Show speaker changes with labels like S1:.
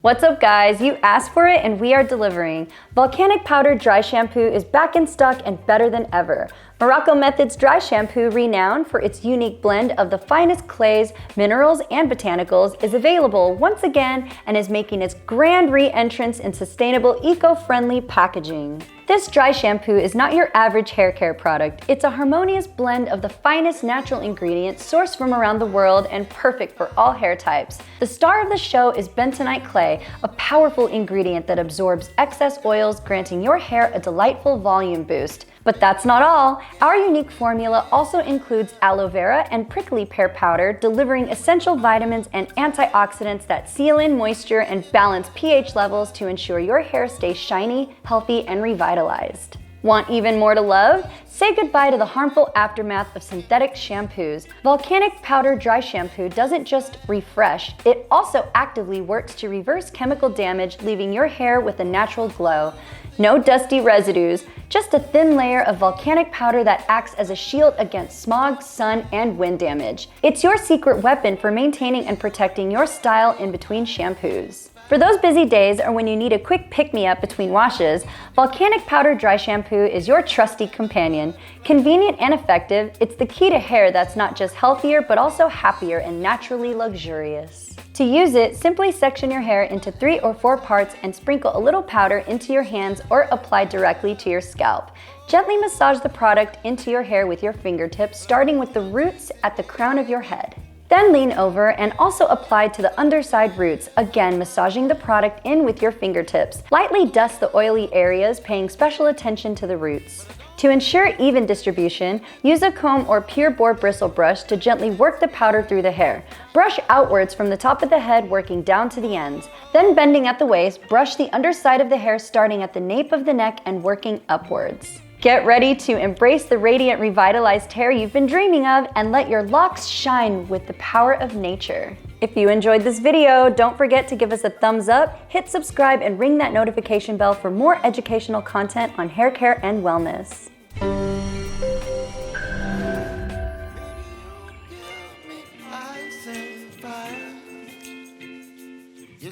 S1: What's up guys, you asked for it and we are delivering. Volcanic Powder Dry Shampoo is back in stock and better than ever. Morrocco Method's dry shampoo, renowned for its unique blend of the finest clays, minerals, and botanicals, is available once again and is making its grand re-entrance in sustainable, eco-friendly packaging. This dry shampoo is not your average hair care product. It's a harmonious blend of the finest natural ingredients sourced from around the world and perfect for all hair types. The star of the show is Bentonite Clay, a powerful ingredient that absorbs excess oils, granting your hair a delightful volume boost. But that's not all. Our unique formula also includes aloe vera and prickly pear powder, delivering essential vitamins and antioxidants that seal in moisture and balance pH levels to ensure your hair stays shiny, healthy, and revitalized. Want even more to love? Say goodbye to the harmful aftermath of synthetic shampoos. Volcanic Powder Dry Shampoo doesn't just refresh, it also actively works to reverse chemical damage, leaving your hair with a natural glow. No dusty residues, just a thin layer of volcanic powder that acts as a shield against smog, sun, and wind damage. It's your secret weapon for maintaining and protecting your style in between shampoos. For those busy days or when you need a quick pick-me-up between washes, Volcanic Powder Dry Shampoo is your trusty companion. Convenient and effective, it's the key to hair that's not just healthier but also happier and naturally luxurious. To use it, simply section your hair into 3 or 4 parts and sprinkle a little powder into your hands or apply directly to your scalp. Gently massage the product into your hair with your fingertips, starting with the roots at the crown of your head. Then lean over and also apply to the underside roots, again massaging the product in with your fingertips. Lightly dust the oily areas, paying special attention to the roots. To ensure even distribution, use a comb or pure bore bristle brush to gently work the powder through the hair. Brush outwards from the top of the head, working down to the ends. Then bending at the waist, brush the underside of the hair starting at the nape of the neck and working upwards. Get ready to embrace the radiant, revitalized hair you've been dreaming of and let your locks shine with the power of nature. If you enjoyed this video, don't forget to give us a thumbs up, hit subscribe, and ring that notification bell for more educational content on hair care and wellness.
S2: You